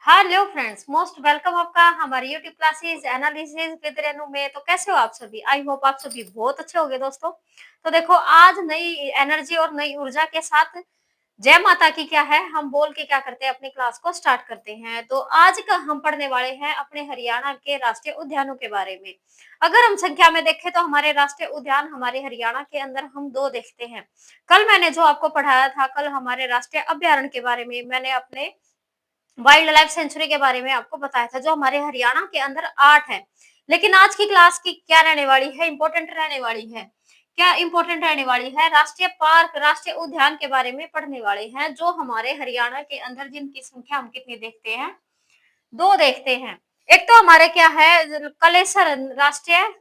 Hello friends, most welcome आपका हमारे YouTube classes analysis with Renu में। तो कैसे हो आप सभी? आई होप आप सभी बहुत अच्छे होंगे दोस्तों। तो देखो, आज नई एनर्जी और नई ऊर्जा के साथ जय माता की क्या है, हम बोल के क्या करते हैं, अपनी क्लास को स्टार्ट करते हैं। तो आज का हम पढ़ने वाले हैं अपने हरियाणा के राष्ट्रीय उद्यानों के बारे में। अगर हम संख्या में देखें तो हमारे राष्ट्रीय उद्यान हमारे हरियाणा के अंदर हम 2 देखते हैं। कल मैंने जो आपको पढ़ाया था, कल हमारे राष्ट्रीय अभ्यारण्य के बारे में मैंने अपने वाइल्ड लाइफ सेंचुरी के बारे में आपको बताया था, जो हमारे हरियाणा के अंदर 8 है। लेकिन आज की क्लास की क्या रहने वाली है, इंपॉर्टेंट रहने वाली है। क्या इंपॉर्टेंट रहने वाली है? राष्ट्रीय पार्क, राष्ट्रीय उद्यान के बारे में पढ़ने वाले हैं, जो हमारे हरियाणा के अंदर जिनकी संख्या हम कितनी देखते हैं, 2 देखते हैं। एक तो हमारे क्या है, कलेसर राष्ट्रीय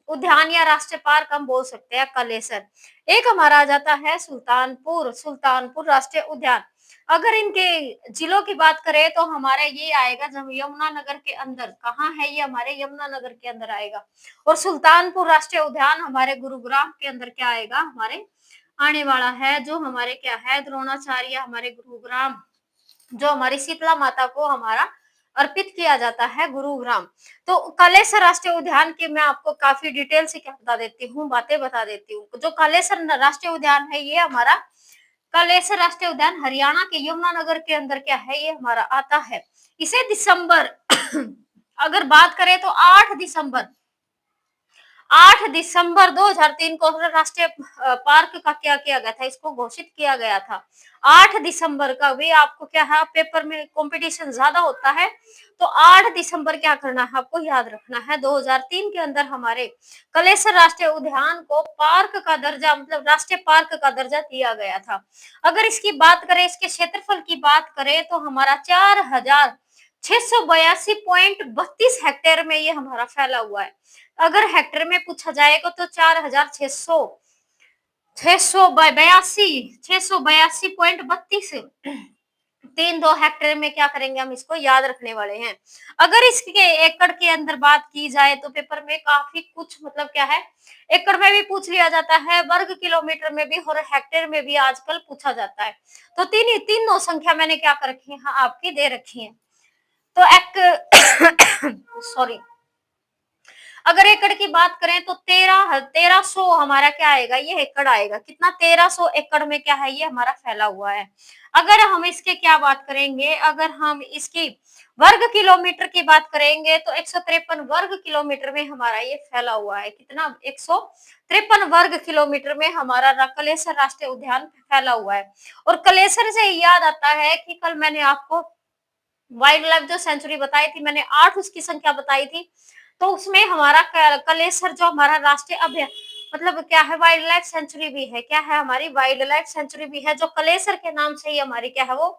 उद्यान या राष्ट्रीय पार्क हम बोल सकते हैं, कलेसर। एक हमारा आ जाता है सुल्तानपुर, सुल्तानपुर राष्ट्रीय उद्यान। अगर इनके जिलों की बात करें तो हमारा ये आएगा जब यमुनानगर के अंदर। कहाँ है ये? हमारे यमुनानगर के अंदर आएगा। और सुल्तानपुर राष्ट्रीय उद्यान हमारे गुरुग्राम के अंदर क्या आएगा, हमारे आने वाला है, जो हमारे क्या है, द्रोणाचार्य हमारे गुरुग्राम, जो हमारी शीतला माता को हमारा अर्पित किया जाता है, गुरुग्राम। तो कालेसर राष्ट्रीय उद्यान की मैं आपको काफी डिटेल से क्या बता देती हूँ, बातें बता देती हूँ। जो कालेसर राष्ट्रीय उद्यान है, ये हमारा कालेसर राष्ट्रीय उद्यान हरियाणा के यमुनानगर के अंदर क्या है, ये हमारा आता है। इसे दिसंबर अगर बात करें तो 8 दिसंबर 2003 को राष्ट्रीय पार्क का क्या किया गया था, इसको घोषित किया गया था। 8 दिसंबर का भी आपको क्या है, पेपर में कंपटीशन ज्यादा होता है, तो 8 दिसंबर क्या करना है, आपको याद रखना है। 2003 के अंदर हमारे कलेसर राष्ट्रीय उद्यान को पार्क का दर्जा, मतलब राष्ट्रीय पार्क का दर्जा दिया गया था। अगर इसकी बात करें, इसके क्षेत्रफल की बात करें, तो हमारा 4682.32 हेक्टेयर में ये हमारा फैला हुआ है। अगर हेक्टेयर में पूछा जाएगा तो 4682.32 हेक्टेयर में क्या करेंगे, हम इसको याद रखने वाले हैं। अगर इसके एकड़ के अंदर बात की जाए तो पेपर में काफी कुछ, मतलब क्या है, एकड़ में भी पूछ लिया जाता है, वर्ग किलोमीटर में भी और हेक्टेयर में भी आजकल पूछा जाता है। तो तीनों संख्या मैंने क्या कर रखी है, आपकी दे रखी है। तो एक सॉरी, अगर एकड़ की बात करें तो 1300 हमारा क्या आएगा, ये एकड़ आएगा। कितना? 1300 एकड़ में क्या है, ये हमारा फैला हुआ है। अगर हम इसके क्या बात करेंगे, अगर हम इसकी वर्ग किलोमीटर की बात करेंगे तो 153 वर्ग किलोमीटर में हमारा ये फैला हुआ है। कितना? 153 वर्ग किलोमीटर में हमारा कलेसर राष्ट्रीय उद्यान फैला हुआ है। और कलेसर से याद आता है कि कल मैंने आपको वाइल्ड लाइफ जो सेंचुरी बताई थी, मैंने 8 उसकी संख्या बताई थी। तो उसमें हमारा कलेसर जो हमारा राष्ट्रीय अभ्य, मतलब क्या है, वाइल्ड लाइफ सेंचुरी भी है। क्या है? हमारी वाइल्ड लाइफ सेंचुरी भी है, जो कलेसर के नाम से ही हमारी क्या है, वो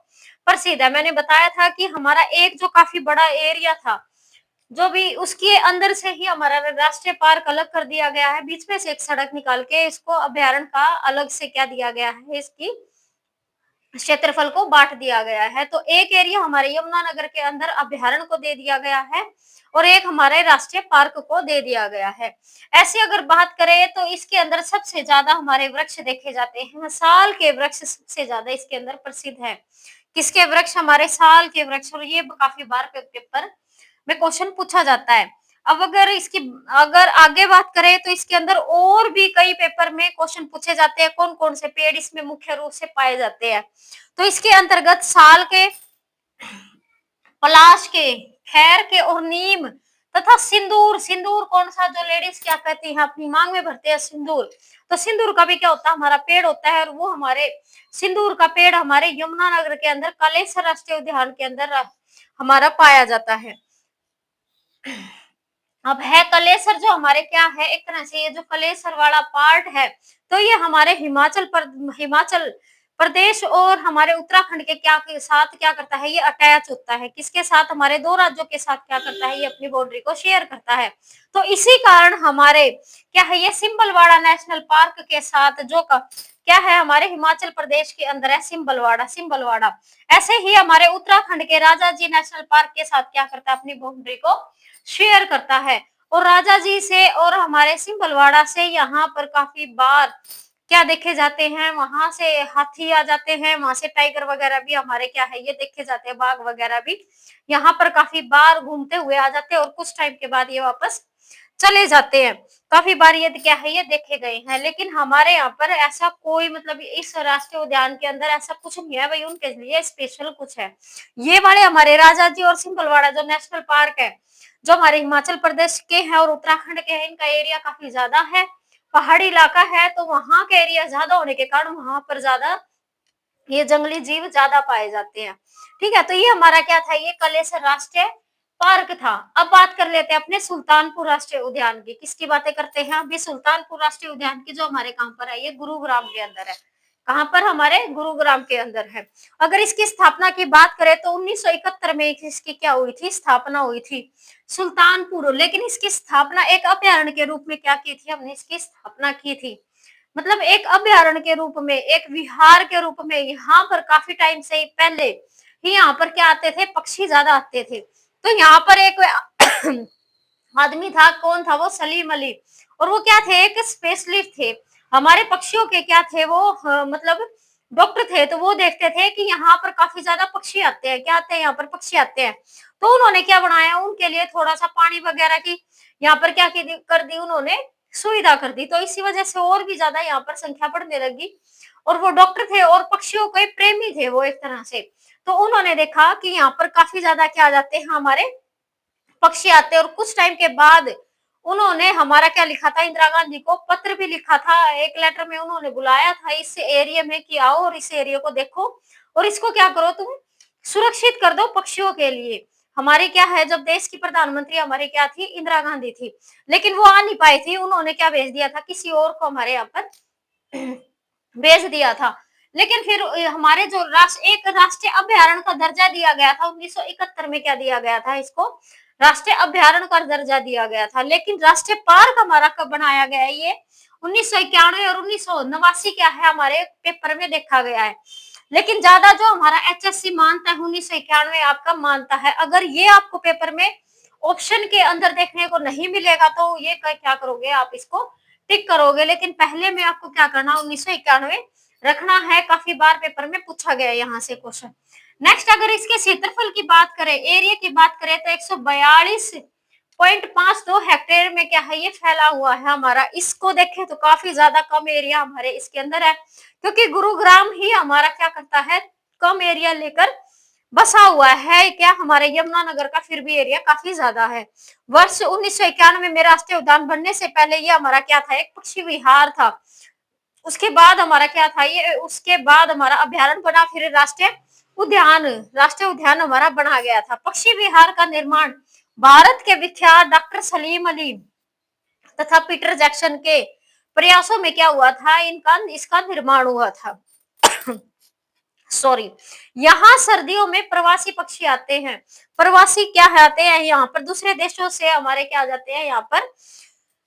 प्रसिद्ध है। मैंने बताया था कि हमारा एक जो काफी बड़ा एरिया था, जो भी उसके अंदर से ही हमारा राष्ट्रीय पार्क अलग कर दिया गया है, बीच में से एक सड़क निकाल के इसको अभ्यारण्य का अलग से क्या दिया गया है, इसकी क्षेत्रफल को बांट दिया गया है। तो एक एरिया हमारे यमुनानगर के अंदर अभ्यारण्य को दे दिया गया है और एक हमारे राष्ट्रीय पार्क को दे दिया गया है। ऐसे अगर बात करें तो इसके अंदर सबसे ज्यादा हमारे वृक्ष देखे जाते हैं। साल के वृक्ष सबसे ज्यादा इसके अंदर प्रसिद्ध है। किसके वृक्ष? हमारे साल के वृक्ष। और ये काफी बार पेपर में क्वेश्चन पूछा जाता है। अब अगर आगे बात करें तो इसके अंदर और भी कई पेपर में क्वेश्चन पूछे जाते हैं, कौन कौन से पेड़ इसमें मुख्य रूप से पाए जाते हैं। तो इसके अंतर्गत साल के, पलाश के, खैर के और नीम तथा सिंदूर। सिंदूर कौन सा, जो लेडीज क्या कहती हैं, अपनी मांग में भरते हैं सिंदूर। तो सिंदूर का भी क्या होता है, हमारा पेड़ होता है। और वो हमारे सिंदूर का पेड़ हमारे यमुनानगर के अंदर कालेसर राष्ट्रीय उद्यान के अंदर हमारा पाया जाता है। अब है कलेसर, जो हमारे क्या है, एक तरह से ये जो कलेसर वाला पार्ट है, तो ये हमारे हिमाचल प्रदेश और हमारे उत्तराखंड के क्या के साथ क्या करता है, ये अटैच होता है। किसके साथ? हमारे 2 राज्यों के साथ क्या करता है, ये अपनी बाउंड्री को शेयर करता है। तो इसी कारण हमारे क्या है, ये सिंबलवाड़ा नेशनल पार्क के साथ जो क्या है, हमारे हिमाचल प्रदेश के अंदर है, सिंबलवाड़ा। ऐसे ही हमारे उत्तराखंड के राजाजी नेशनल पार्क के साथ क्या करता है, अपनी बाउंड्री को शेयर करता है। और राजा जी से और हमारे सिंबलवाड़ा से यहाँ पर काफी बार क्या देखे जाते हैं, वहां से हाथी आ जाते हैं, वहां से टाइगर वगैरह भी हमारे क्या है ये देखे जाते हैं, बाघ वगैरह भी यहाँ पर काफी बार घूमते हुए आ जाते हैं और कुछ टाइम के बाद ये वापस चले जाते हैं। काफी बार ये क्या है ये देखे गए हैं, लेकिन हमारे यहाँ पर ऐसा कोई मतलब इस राष्ट्रीय उद्यान के अंदर ऐसा कुछ नहीं है भाई उनके लिए स्पेशल कुछ है। ये वाले हमारे राजा जी और सिंहलवाड़ा जो नेशनल पार्क है, जो हमारे हिमाचल प्रदेश के हैं और उत्तराखंड के हैं, इनका एरिया काफी ज्यादा है, पहाड़ी इलाका है, तो वहां के एरिया ज्यादा होने के कारण वहां पर ज्यादा ये जंगली जीव ज्यादा पाए जाते हैं। ठीक है, तो ये हमारा क्या था, ये कलेसर राष्ट्रीय पार्क था। अब बात कर लेते हैं अपने सुल्तानपुर राष्ट्रीय उद्यान की। किसकी बातें करते हैं अभी, सुल्तानपुर राष्ट्रीय उद्यान की, जो हमारे कहां पर है, ये गुरुग्राम के अंदर है। कहां पर, हमारे गुरुग्राम के अंदर है। अगर इसकी स्थापना की बात करें तो 1971 में इसकी क्या हुई थी, स्थापना हुई थी सुल्तानपुर। लेकिन इसकी स्थापना एक अभ्यारण्य के रूप में क्या की थी, हमने इसकी स्थापना की थी, मतलब एक अभ्यारण्य के रूप में, एक विहार के रूप में। यहाँ पर काफी टाइम से ही पहले ही यहाँ पर क्या आते थे, पक्षी ज्यादा आते थे। तो यहाँ पर एक आदमी था, कौन था वो, सलीम अली। और वो क्या थे, एक स्पेशलिस्ट थे हमारे पक्षियों के, क्या थे वो, मतलब डॉक्टर थे। तो वो देखते थे कि यहाँ पर काफी ज्यादा पक्षी आते हैं, क्या आते हैं, यहाँ पर पक्षी आते हैं। तो उन्होंने क्या बनाया, उनके लिए थोड़ा सा पानी वगैरह की यहाँ पर क्या कर दी उन्होंने, सुविधा कर दी। तो इसी वजह से और भी ज्यादा यहाँ पर संख्या बढ़ने लगी। और वो डॉक्टर थे और पक्षियों के प्रेमी थे वो एक तरह से। तो उन्होंने देखा कि यहाँ पर काफी ज्यादा क्या आ जाते हैं, हमारे पक्षी आते हैं। और कुछ टाइम के बाद उन्होंने हमारा क्या लिखा था, इंदिरा गांधी को पत्र भी लिखा था। एक लेटर में उन्होंने बुलाया था इस एरिया में कि आओ और इस एरिया को देखो और इसको क्या करो, तुम सुरक्षित कर दो पक्षियों के लिए। हमारी क्या है, जब देश की प्रधानमंत्री हमारी क्या थी, इंदिरा गांधी थी, लेकिन वो आ नहीं पाई थी। उन्होंने क्या भेज दिया था, किसी और को हमारे यहाँ पर भेज दिया था। लेकिन फिर हमारे जो एक राष्ट्रीय अभ्यारण्य का दर्जा दिया गया था 1971 में, क्या दिया गया था इसको, राष्ट्रीय अभ्यारण्य का दर्जा दिया गया था। लेकिन राष्ट्रीय पार्क हमारा कब बनाया गया है, ये 1991 और 1989 क्या है, हमारे पेपर में देखा गया है। लेकिन ज्यादा जो हमारा HSC मानता है 1991 आपका मानता है। अगर ये आपको पेपर में ऑप्शन के अंदर देखने को नहीं मिलेगा तो ये क्या करोगे, आप इसको टिक करोगे। लेकिन पहले में आपको क्या करना, 1991 रखना है। काफी बार पेपर में पूछा गया यहाँ से क्वेश्चन। नेक्स्ट, अगर इसके क्षेत्रफल की बात करें, एरिया की बात करें, तो 142.52 हेक्टेयर में क्या है, ये फैला हुआ है हमारा। इसको देखें तो काफी ज्यादा कम एरिया हमारे इसके अंदर है, क्योंकि गुरुग्राम ही हमारा क्या करता है, कम एरिया लेकर बसा हुआ है। क्या हमारे यमुनानगर का फिर भी एरिया काफी ज्यादा है। वर्ष 1991 में राष्ट्रीय उद्यान बनने से पहले ये हमारा क्या था, एक पक्षी विहार था। उसके बाद हमारा क्या था ये, उसके बाद हमारा अभ्यारण्य बना, फिर राष्ट्रीय उद्यान हमारा बना गया था। पक्षी विहार का निर्माण भारत के विख्यात डॉक्टर सलीम अली तथा पीटर जैक्सन के प्रयासों में क्या हुआ था, इसका निर्माण हुआ था। सॉरी, यहाँ सर्दियों में प्रवासी पक्षी आते हैं। प्रवासी क्या है, आते हैं यहाँ पर दूसरे देशों से हमारे क्या आ जाते हैं, यहाँ पर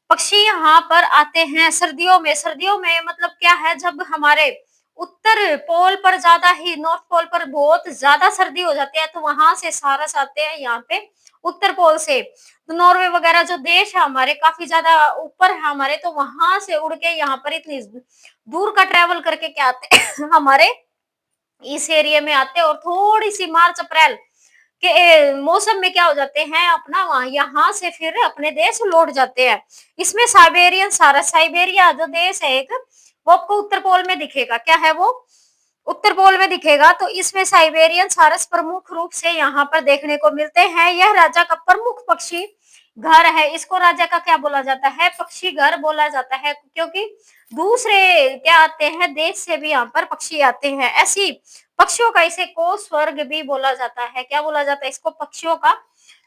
पक्षी यहाँ पर आते हैं सर्दियों में। सर्दियों में मतलब क्या है, जब हमारे उत्तर पोल पर ज्यादा ही, नॉर्थ पोल पर बहुत ज्यादा सर्दी हो जाती है, तो वहां से सारस आते हैं यहाँ पे उत्तर पोल से। तो नॉर्वे वगैरह जो देश है हमारे काफी ज्यादा ऊपर है हमारे, तो वहां से उड़ के यहाँ पर इतनी दूर का ट्रेवल करके क्या आते हैं हमारे इस एरिया में आते हैं। और थोड़ी सी मार्च अप्रैल के मौसम में क्या हो जाते हैं, अपना वहां यहाँ से फिर अपने देश लौट जाते हैं। इसमें साइबेरियन सारस, साइबेरिया जो देश है एक, वो आपको उत्तर पोल में दिखेगा। क्या है वो, उत्तर पोल में दिखेगा। तो इसमें साइबेरियन सारस प्रमुख रूप से यहाँ पर देखने को मिलते हैं। यह राजा का प्रमुख पक्षी घर है। इसको राजा का क्या बोला जाता है, पक्षी घर बोला जाता है, क्योंकि दूसरे क्या आते हैं देश से भी यहाँ पर पक्षी आते हैं। ऐसी पक्षियों का इसे को स्वर्ग भी बोला जाता है। क्या बोला जाता है इसको, पक्षियों का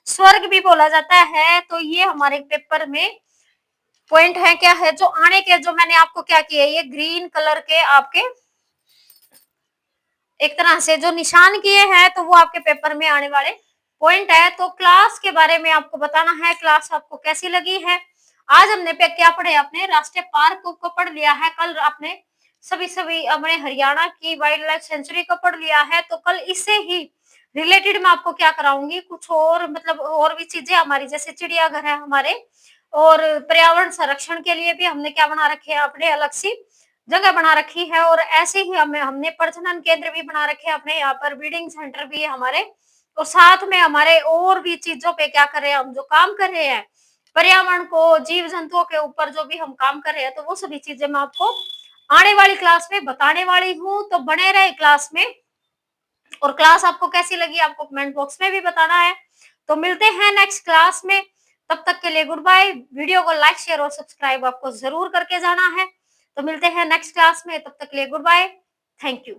स्वर्ग भी बोला जाता है। तो ये हमारे पेपर में पॉइंट है, क्या है जो आने के, जो मैंने आपको क्या किया, ये ग्रीन कलर के आपके एक तरह से जो निशान किए हैं, तो वो आपके पेपर में आने वाले पॉइंट है। तो क्लास के बारे में आपको बताना है, क्लास आपको कैसी लगी है। आज हमने पे क्या पढ़े, अपने राष्ट्रीय पार्क को पढ़ लिया है। कल आपने सभी अपने हरियाणा की वाइल्ड लाइफ सेंचुरी को पढ़ लिया है। तो कल इससे ही रिलेटेड मैं आपको क्या कराऊंगी, कुछ और मतलब और भी चीजें हमारी, जैसे चिड़ियाघर है हमारे, और पर्यावरण संरक्षण के लिए भी हमने क्या बना रखे हैं अपने अलग सी जगह बना रखी है। और ऐसे ही हमें हमने प्रजनन केंद्र भी बना रखे हैं अपने यहाँ पर, ब्रीडिंग सेंटर भी है हमारे, और साथ में हमारे और भी चीजों पे क्या कर रहे हैं हम, जो काम कर रहे हैं पर्यावरण को, जीव जंतुओं के ऊपर जो भी हम काम कर रहे हैं, तो वो सभी चीजें मैं आपको आने वाली क्लास में बताने वाली हूँ। तो बने रहे क्लास में, और क्लास आपको कैसी लगी आपको कमेंट बॉक्स में भी बताना है। तो मिलते हैं नेक्स्ट क्लास में, तब तक के लिए गुड बाय। वीडियो को लाइक शेयर और सब्सक्राइब आपको जरूर करके जाना है। तो मिलते हैं नेक्स्ट क्लास में, तब तक के लिए गुड बाय, थैंक यू।